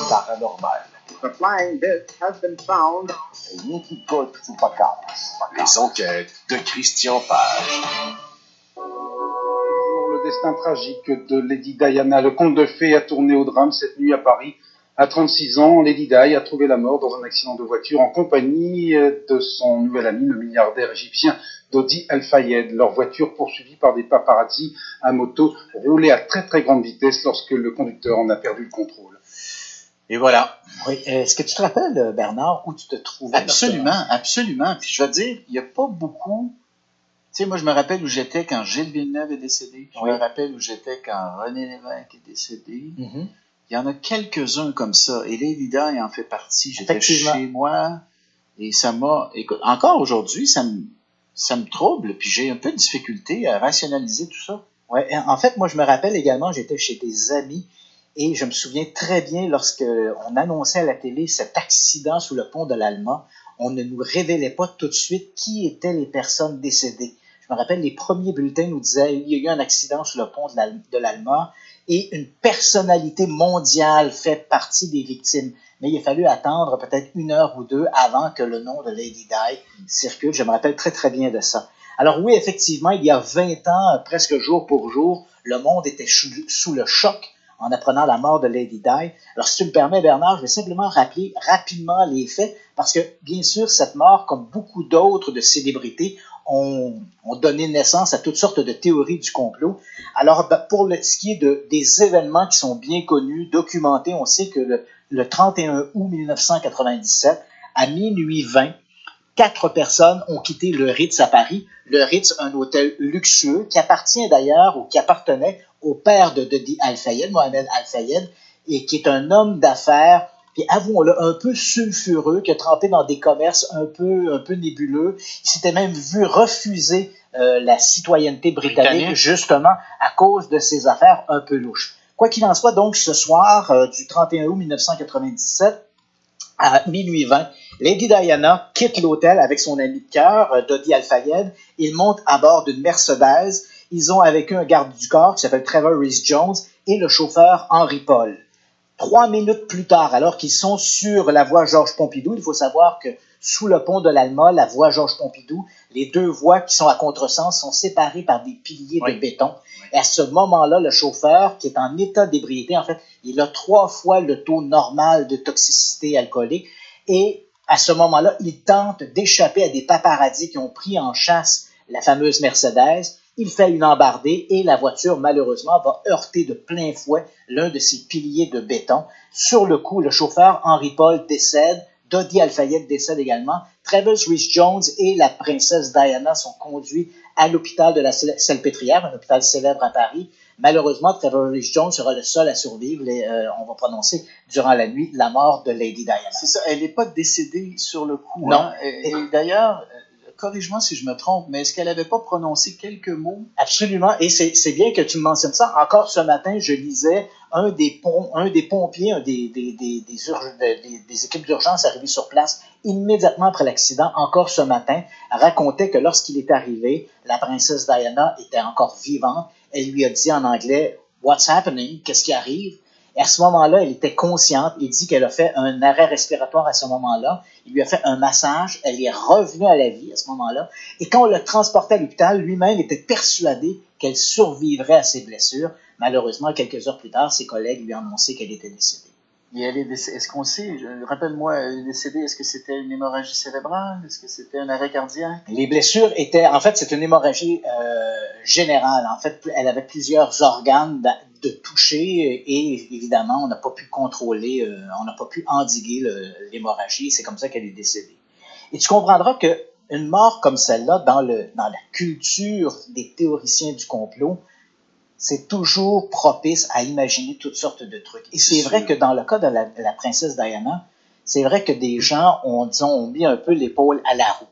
Paranormal. The flying disc has been found. Les enquêtes de Christian Page. Le destin tragique de Lady Diana, le conte de fées a tourné au drame cette nuit à Paris. À 36 ans, Lady Di a trouvé la mort dans un accident de voiture en compagnie de son nouvel ami, le milliardaire égyptien Dodi Al-Fayed. Leur voiture, poursuivie par des paparazzi à moto, roulait à très très grande vitesse lorsque le conducteur en a perdu le contrôle. Et voilà. Oui. Est-ce que tu te rappelles, Bernard, où tu te trouvais? Absolument, absolument. Puis je vais te dire, il n'y a pas beaucoup... Tu sais, moi, je me rappelle où j'étais quand Gilles Villeneuve est décédé. Je me rappelle où j'étais quand René Lévesque est décédé. Mm-hmm. Il y en a quelques-uns comme ça. Et Lady Di en fait partie. J'étais chez moi et ça m'a... Écoute, encore aujourd'hui, ça me trouble. Puis j'ai un peu de difficulté à rationaliser tout ça. Oui, en fait, moi, je me rappelle également, j'étais chez des amis et je me souviens très bien lorsque on annonçait à la télé cet accident sous le pont de l'Alma, on ne nous révélait pas tout de suite qui étaient les personnes décédées. Je me rappelle, les premiers bulletins nous disaient il y a eu un accident sur le pont de l'Alma et une personnalité mondiale fait partie des victimes. Mais il a fallu attendre peut-être 1 heure ou 2 avant que le nom de Lady Di circule. Je me rappelle très très bien de ça. Alors oui, effectivement, il y a 20 ans, presque jour pour jour, le monde était sous le choc en apprenant la mort de Lady Di. Alors si tu me permets, Bernard, je vais simplement rappeler rapidement les faits, parce que bien sûr, cette mort, comme beaucoup d'autres de célébrités, ont donné naissance à toutes sortes de théories du complot. Alors, pour ce qui est des événements qui sont bien connus, documentés, on sait que le 31 août 1997, à minuit 20, 4 personnes ont quitté le Ritz à Paris. Le Ritz, un hôtel luxueux qui appartient d'ailleurs, ou qui appartenait au père de Dodi Al-Fayed, Mohamed Al-Fayed, et qui est un homme d'affaires, puis avouons-le, un peu sulfureux, qui a trempé dans des commerces un peu nébuleux. Il s'était même vu refuser la citoyenneté britannique, justement, à cause de ses affaires un peu louches. Quoi qu'il en soit, donc, ce soir du 31 août 1997, à minuit 20, Lady Diana quitte l'hôtel avec son ami de cœur, Dodi Al-Fayed. Ils montent à bord d'une Mercedes. Ils ont avec eux un garde du corps qui s'appelle Trevor Rhys-Jones et le chauffeur Henry Paul. 3 minutes plus tard, alors qu'ils sont sur la voie Georges Pompidou, il faut savoir que sous le pont de l'Alma, la voie Georges Pompidou, les 2 voies qui sont à contresens sont séparées par des piliers de béton. Et à ce moment-là, le chauffeur, qui est en état d'ébriété, en fait, il a 3 fois le taux normal de toxicité alcoolique. Et à ce moment-là, il tente d'échapper à des paparazzis qui ont pris en chasse la fameuse Mercedes. Il fait une embardée et la voiture, malheureusement, va heurter de plein fouet l'un de ces piliers de béton. Sur le coup, le chauffeur Henry Paul décède, Dodi Al-Fayed décède également. Trevor Rhys-Jones et la princesse Diana sont conduits à l'hôpital de la Salpêtrière, un hôpital célèbre à Paris. Malheureusement, Trevor Rhys-Jones sera le seul à survivre et on va prononcer durant la nuit la mort de Lady Diana. C'est ça, elle n'est pas décédée sur le coup. Non. Hein? Et d'ailleurs, corrige-moi si je me trompe, mais est-ce qu'elle n'avait pas prononcé quelques mots? Absolument, et c'est bien que tu me mentionnes ça. Encore ce matin, je lisais un des pompiers, des équipes d'urgence arrivées sur place immédiatement après l'accident, encore ce matin, racontait que lorsqu'il est arrivé, la princesse Diana était encore vivante. Elle lui a dit en anglais « What's happening? Qu'est-ce qui arrive? » Et à ce moment-là, elle était consciente. Il dit qu'elle a fait un arrêt respiratoire à ce moment-là. Il lui a fait un massage. Elle est revenue à la vie à ce moment-là. Et quand on l'a transportée à l'hôpital, lui-même était persuadé qu'elle survivrait à ses blessures. Malheureusement, quelques heures plus tard, ses collègues lui ont annoncé qu'elle était décédée. Et est-ce qu'on sait, rappelle-moi, elle est décédée, est-ce que c'était une hémorragie cérébrale? Est-ce que c'était un arrêt cardiaque? Les blessures étaient, en fait, c'est une hémorragie générale. En fait, elle avait plusieurs organes de toucher et évidemment, on n'a pas pu contrôler, on n'a pas pu endiguer l'hémorragie. C'est comme ça qu'elle est décédée. Et tu comprendras que une mort comme celle-là, dans la culture des théoriciens du complot, c'est toujours propice à imaginer toutes sortes de trucs. Et c'est vrai que dans le cas de la princesse Diana, c'est vrai que des gens ont mis un peu l'épaule à la roue.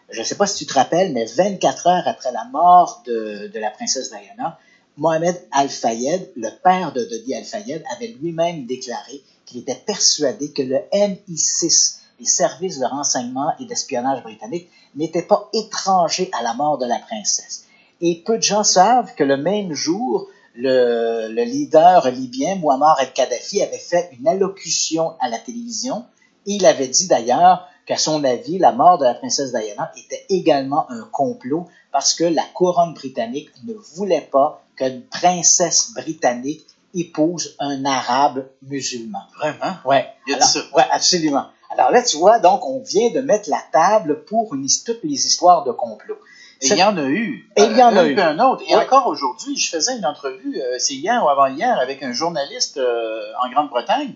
Je ne sais pas si tu te rappelles, mais 24 heures après la mort de la princesse Diana, Mohamed Al-Fayed, le père de Dodi Al-Fayed, avait lui-même déclaré qu'il était persuadé que le MI6, les services de renseignement et d'espionnage britanniques, n'étaient pas étrangers à la mort de la princesse. Et peu de gens savent que le même jour, le leader libyen, Muammar el-Kadhafi, avait fait une allocution à la télévision et il avait dit d'ailleurs qu'à son avis, la mort de la princesse Diana était également un complot parce que la couronne britannique ne voulait pas qu'une princesse britannique épouse un arabe musulman. Vraiment? Ouais. Il a dit ça? Ouais, absolument. Alors là, tu vois, donc, on vient de mettre la table pour toutes les histoires de complot. Et il y en a eu. Et il y en a eu. Un autre. Et Ouais. encore aujourd'hui, je faisais une entrevue, c'est hier ou avant-hier, avec un journaliste en Grande-Bretagne.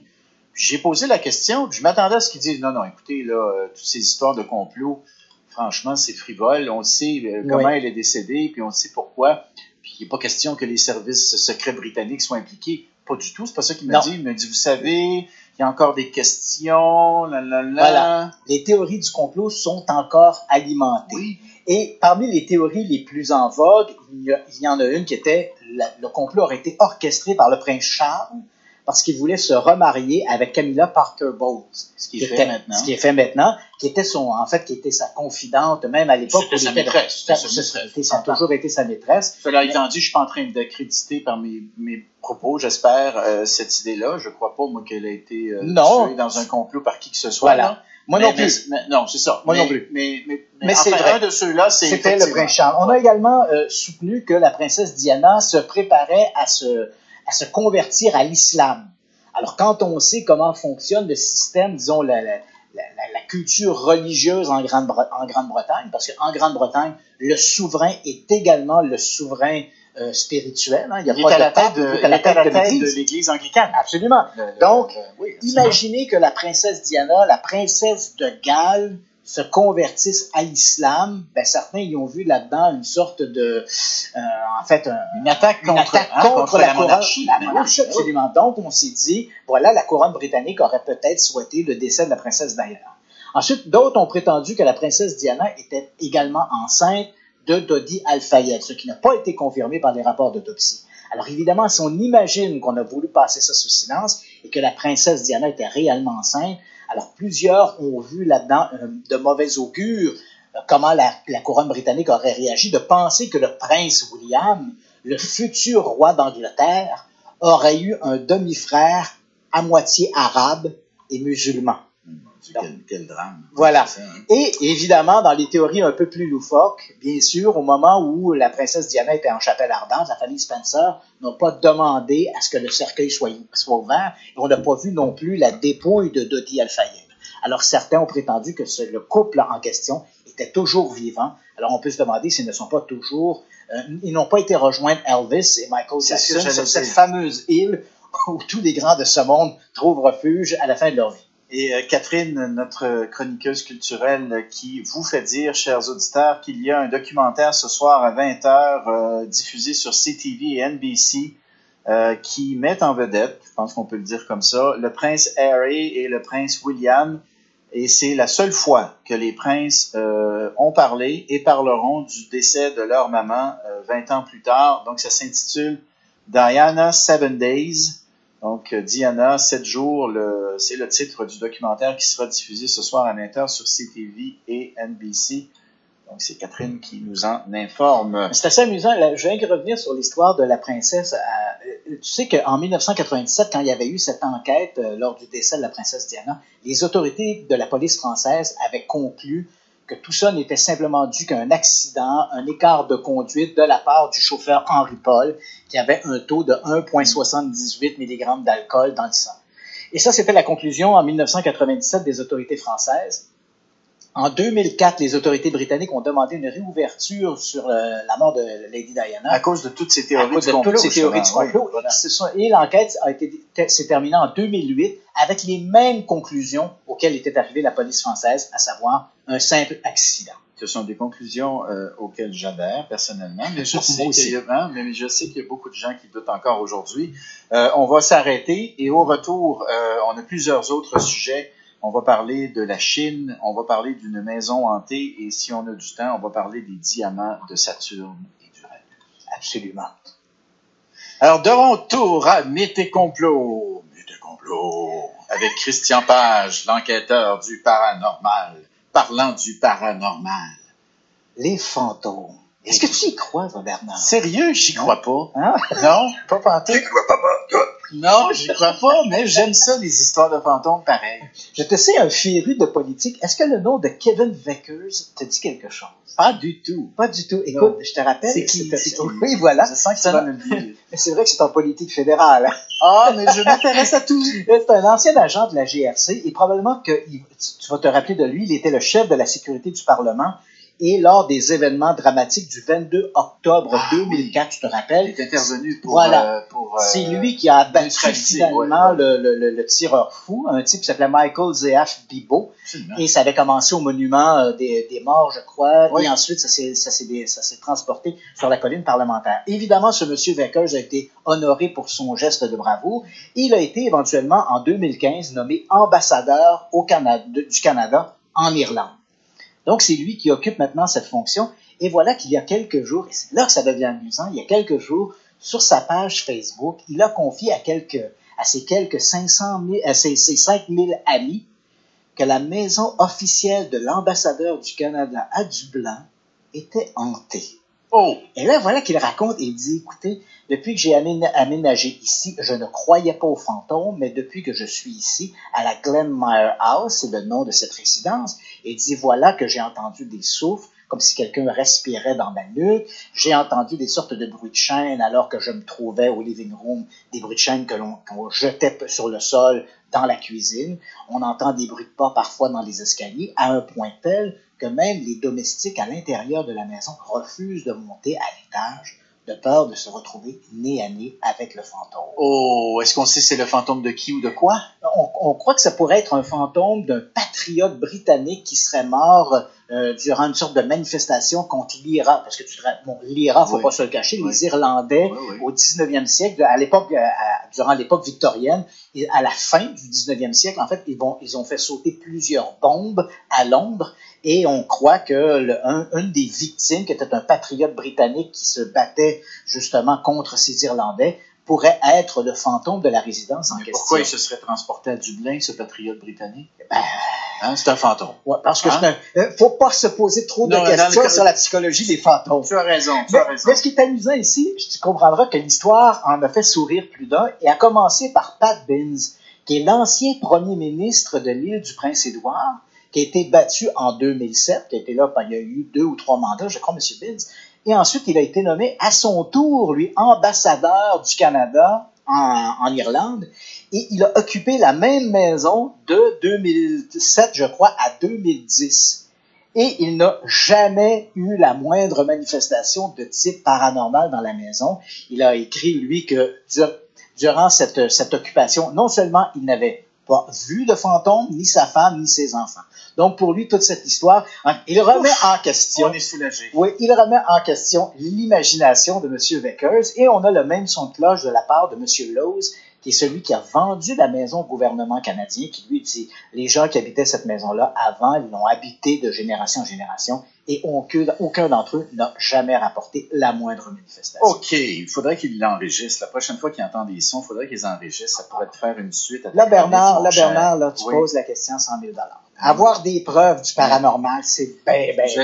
Puis j'ai posé la question, puis je m'attendais à ce qu'il dise, non, écoutez, là, toutes ces histoires de complot, franchement, c'est frivole. On sait comment elle est décédée, puis on sait pourquoi. Puis il n'est pas question que les services secrets britanniques soient impliqués. Pas du tout, c'est pas ça qu'il m'a dit. Il m'a dit, vous savez, il y a encore des questions, Voilà. Les théories du complot sont encore alimentées. Oui. Et parmi les théories les plus en vogue, il y en a une qui était, le complot aurait été orchestré par le prince Charles parce qu'il voulait se remarier avec Camilla Parker Bowles. Ce qui est fait maintenant. Ce qui est fait maintenant, qui était qui était sa confidente, même à l'époque. C'était sa maîtresse. Ça a toujours été sa maîtresse. Cela étant dit, je suis pas en train d'accréditer par mes propos, j'espère, cette idée-là. Je crois pas, moi, qu'elle a été tuée dans un complot par qui que ce soit. Voilà. Là. Moi non plus. Non, c'est ça. Moi non plus. Mais c'est enfin, vrai. Un de ceux-là, c'était le prince Charles. On a également soutenu que la princesse Diana se préparait à se convertir à l'islam. Alors, quand on sait comment fonctionne le système, disons, la culture religieuse en Grande-Bretagne, parce qu'en Grande-Bretagne, le souverain est également le souverain spirituel. Hein. Il est à la tête de l'Église anglicane. Absolument. Donc, imaginez que la princesse Diana, la princesse de Galles, se convertissent à l'islam. Ben, certains y ont vu là-dedans une sorte de, une attaque contre la monarchie. La monarchie, absolument. Donc, on s'est dit, voilà, la couronne britannique aurait peut-être souhaité le décès de la princesse Diana. Ensuite, d'autres ont prétendu que la princesse Diana était également enceinte de Dodi Al-Fayed, ce qui n'a pas été confirmé par les rapports d'autopsie. Alors évidemment, si on imagine qu'on a voulu passer ça sous silence et que la princesse Diana était réellement enceinte, alors plusieurs ont vu là-dedans de mauvais augure comment la couronne britannique aurait réagi, de penser que le prince William, le futur roi d'Angleterre, aurait eu un demi-frère à moitié arabe et musulman. Quel drame. Voilà. Et évidemment, dans les théories un peu plus loufoques, bien sûr, au moment où la princesse Diana était en chapelle ardente, la famille Spencer n'a pas demandé à ce que le cercueil soit ouvert, et on n'a pas vu non plus la dépouille de Dodi Al-Fayed. Alors certains ont prétendu que le couple en question était toujours vivant. Alors on peut se demander s'ils ne sont pas toujours... ils n'ont pas été rejoindre Elvis et Michael Jackson sur cette fameuse île où tous les grands de ce monde trouvent refuge à la fin de leur vie. Et Catherine, notre chroniqueuse culturelle, qui vous fait dire, chers auditeurs, qu'il y a un documentaire ce soir à 20h diffusé sur CTV et NBC qui met en vedette, je pense qu'on peut le dire comme ça, le prince Harry et le prince William. Et c'est la seule fois que les princes ont parlé et parleront du décès de leur maman 20 ans plus tard. Donc ça s'intitule Diana 7 Days. Donc, Diana, 7 jours, c'est le titre du documentaire qui sera diffusé ce soir à 20h sur CTV et NBC. Donc, c'est Catherine qui nous en informe. C'est assez amusant. Là, je viens de revenir sur l'histoire de la princesse. Tu sais qu'en 1997, quand il y avait eu cette enquête lors du décès de la princesse Diana, les autorités de la police française avaient conclu que tout ça n'était simplement dû qu'à un accident, un écart de conduite de la part du chauffeur Henri Paul, qui avait un taux de 1,78 mg d'alcool dans le sang. Et ça, c'était la conclusion en 1997 des autorités françaises. En 2004, les autorités britanniques ont demandé une réouverture sur la mort de Lady Diana. À cause de toutes ces théories du complot. Toutes ces théories du complot. Et l'enquête s'est terminée en 2008 avec les mêmes conclusions auxquelles était arrivée la police française, à savoir un simple accident. Ce sont des conclusions auxquelles j'adhère personnellement, mais je sais qu'il y a beaucoup de gens qui doutent encore aujourd'hui. On va s'arrêter et au retour, on a plusieurs autres sujets. On va parler de la Chine, on va parler d'une maison hantée et si on a du temps, on va parler des diamants de Saturne et d'Uranus. Absolument. Alors, de retour à Mythes Complot, avec Christian Page, l'enquêteur du paranormal, parlant du paranormal. Les fantômes. Est-ce que tu y crois, toi, Bernard? Sérieux, j'y crois pas. Hein? Non, pas pantoute. Tu crois pas, toi? Non, j'y crois pas, mais j'aime ça, les histoires de fantômes, pareil. Je te sais un féru de politique. Est-ce que le nom de Kevin Vickers te dit quelque chose? Pas du tout. Pas du tout. Écoute, je te rappelle. C'est qui? Oui, voilà. Je sens que tu vas me le dire. Mais c'est vrai que c'est en politique fédérale. Hein? Ah, mais je m'intéresse à tout. C'est un ancien agent de la GRC et probablement que tu vas te rappeler de lui, il était le chef de la sécurité du Parlement. Et lors des événements dramatiques du 22 octobre 2004, tu te rappelles? Il est intervenu pour... Voilà. C'est lui qui a abattu neutraliser, finalement ouais. le tireur fou, un type qui s'appelait Michael Zeaf Bibo. Absolument. Et ça avait commencé au monument des morts, je crois. Oui. Et ensuite, ça s'est transporté sur la colline parlementaire. Évidemment, ce monsieur Vickers a été honoré pour son geste de bravoure. Il a été éventuellement, en 2015, nommé ambassadeur du Canada en Irlande. Donc, c'est lui qui occupe maintenant cette fonction. Et voilà qu'il y a quelques jours, et c'est là que ça devient amusant, il y a quelques jours, sur sa page Facebook, il a confié à ses quelques 5000 amis que la maison officielle de l'ambassadeur du Canada à Dublin était hantée. Oh! Et là, voilà qu'il raconte, il dit, écoutez, depuis que j'ai aménagé ici, je ne croyais pas aux fantômes, mais depuis que je suis ici, à la Glenmire House, c'est le nom de cette résidence, il dit, voilà que j'ai entendu des souffles, comme si quelqu'un respirait dans ma nuque. J'ai entendu des sortes de bruits de chaîne alors que je me trouvais au living room, des bruits de chaîne qu'on jetait sur le sol dans la cuisine. On entend des bruits de pas parfois dans les escaliers, à un point tel que même les domestiques à l'intérieur de la maison refusent de monter à l'étage de peur de se retrouver nez à nez avec le fantôme. Oh, est-ce qu'on sait c'est le fantôme de qui ou de quoi? On croit que ça pourrait être un fantôme d'un patriote britannique qui serait mort durant une sorte de manifestation contre l'IRA. Parce que l'IRA, faut pas se le cacher, les Irlandais, au 19e siècle, à l'époque, durant l'époque victorienne, et à la fin du 19e siècle, en fait, ils ont fait sauter plusieurs bombes à Londres. Et on croit que une des victimes, qui était un patriote britannique qui se battait justement contre ces Irlandais, pourrait être le fantôme de la résidence en question. Pourquoi il se serait transporté à Dublin, ce patriote britannique? C'est un fantôme. Ouais, parce que faut pas se poser trop de questions sur la psychologie des fantômes. Tu as raison, Mais ce qui est amusant ici, tu comprendras que l'histoire en a fait sourire plus d'un, et a commencé par Pat Binns, qui est l'ancien premier ministre de l'île du Prince-Édouard, qui a été battu en 2007, qui a été là, il y a eu 2 ou 3 mandats, je crois, M. Binns. Et ensuite, il a été nommé à son tour, lui, ambassadeur du Canada en Irlande. Et il a occupé la même maison de 2007, je crois, à 2010. Et il n'a jamais eu la moindre manifestation de type paranormal dans la maison. Il a écrit, lui, que durant cette occupation, non seulement il n'avait pas vu de fantôme, ni sa femme, ni ses enfants. Donc, pour lui, toute cette histoire, il remet en question... On est soulagé. Oui, il remet en question l'imagination de M. Vickers, et on a le même son de cloche de la part de M. Lowes, qui est celui qui a vendu la maison au gouvernement canadien, qui lui dit, les gens qui habitaient cette maison-là avant, ils l'ont habitée de génération en génération, et aucun d'entre eux n'a jamais rapporté la moindre manifestation. OK, il faudrait qu'il l'enregistre. La prochaine fois qu'il entend des sons, il faudrait qu'ils enregistrent. Ça pourrait te faire une suite. Là, Bernard, tu poses la question 100 000 $. Avoir des preuves du paranormal, c'est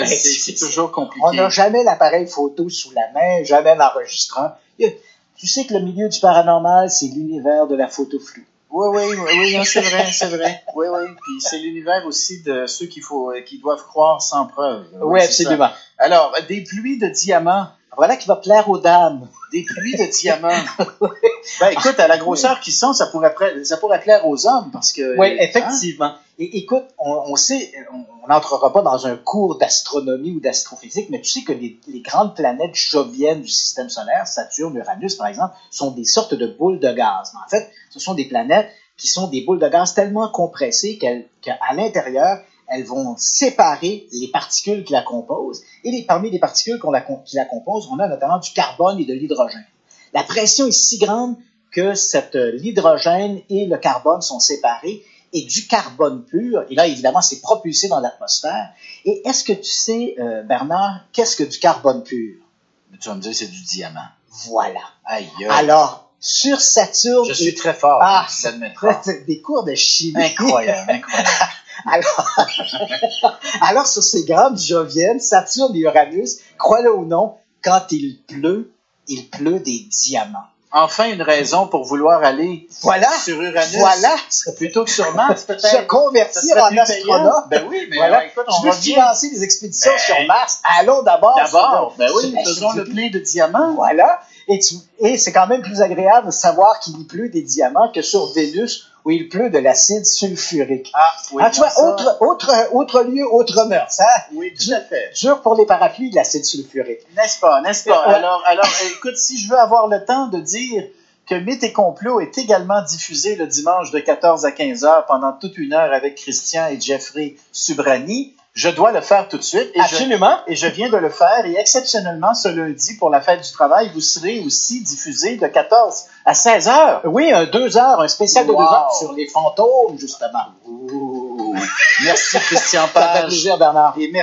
c'est toujours compliqué. On n'a jamais l'appareil photo sous la main, jamais l'enregistrant. Tu sais que le milieu du paranormal, c'est l'univers de la photo floue. Oui, non, c'est vrai. Oui. Puis c'est l'univers aussi de ceux qui doivent croire sans preuve. Oui, absolument. Alors, des pluies de diamants. Voilà qui va plaire aux dames. Des pluies de diamants. Écoute, à la grosseur qu'ils sont, ça pourrait plaire aux hommes parce que. Oui, effectivement. Et écoute, on sait, on n'entrera pas dans un cours d'astronomie ou d'astrophysique, mais tu sais que les grandes planètes joviennes du système solaire, Saturne, Uranus, par exemple, sont des sortes de boules de gaz. En fait, ce sont des planètes qui sont des boules de gaz tellement compressées qu'à l'intérieur, elles vont séparer les particules qui la composent. Et parmi les particules qui la composent, on a notamment du carbone et de l'hydrogène. La pression est si grande que l'hydrogène et le carbone sont séparés, et du carbone pur, et là, évidemment, c'est propulsé dans l'atmosphère. Et est-ce que tu sais, Bernard, qu'est-ce que du carbone pur? Tu vas me dire, c'est du diamant. Voilà. Aïe. Alors, sur Saturne... Je suis très fort, je l'admettrai. Des cours de chimie. Incroyable. Alors, sur ces grandes joviennes, Saturne et Uranus, crois-le ou non, quand il pleut des diamants. Enfin, une raison pour vouloir aller sur Uranus. Voilà. Plutôt que sur Mars, peut-être. Se convertir en astronaute. Ben oui, mais voilà. écoute, je veux financer des expéditions sur Mars. Allons d'abord. Ben oui, faisons le plein de diamants. Voilà. Et c'est quand même plus agréable de savoir qu'il y pleut des diamants que sur Vénus, où il pleut de l'acide sulfurique. Ah, oui. Tu vois, autre lieu, autre mœurs, hein? Oui, tout à fait. Dur pour les parapluies, de l'acide sulfurique. N'est-ce pas? Alors, écoute, si je veux avoir le temps de dire que Mythes et Complots est également diffusé le dimanche de 14 à 15 heures pendant toute une heure avec Christian et Jeffrey Subrani, je dois le faire tout de suite. Absolument. Et je viens de le faire. Et exceptionnellement, ce lundi, pour la fête du travail, vous serez aussi diffusé de 14 à 16 heures. Oui, 2 heures, un spécial de 2 heures sur les fantômes, justement. Merci, Christian Page. Ça fait plaisir, Bernard. Et merci.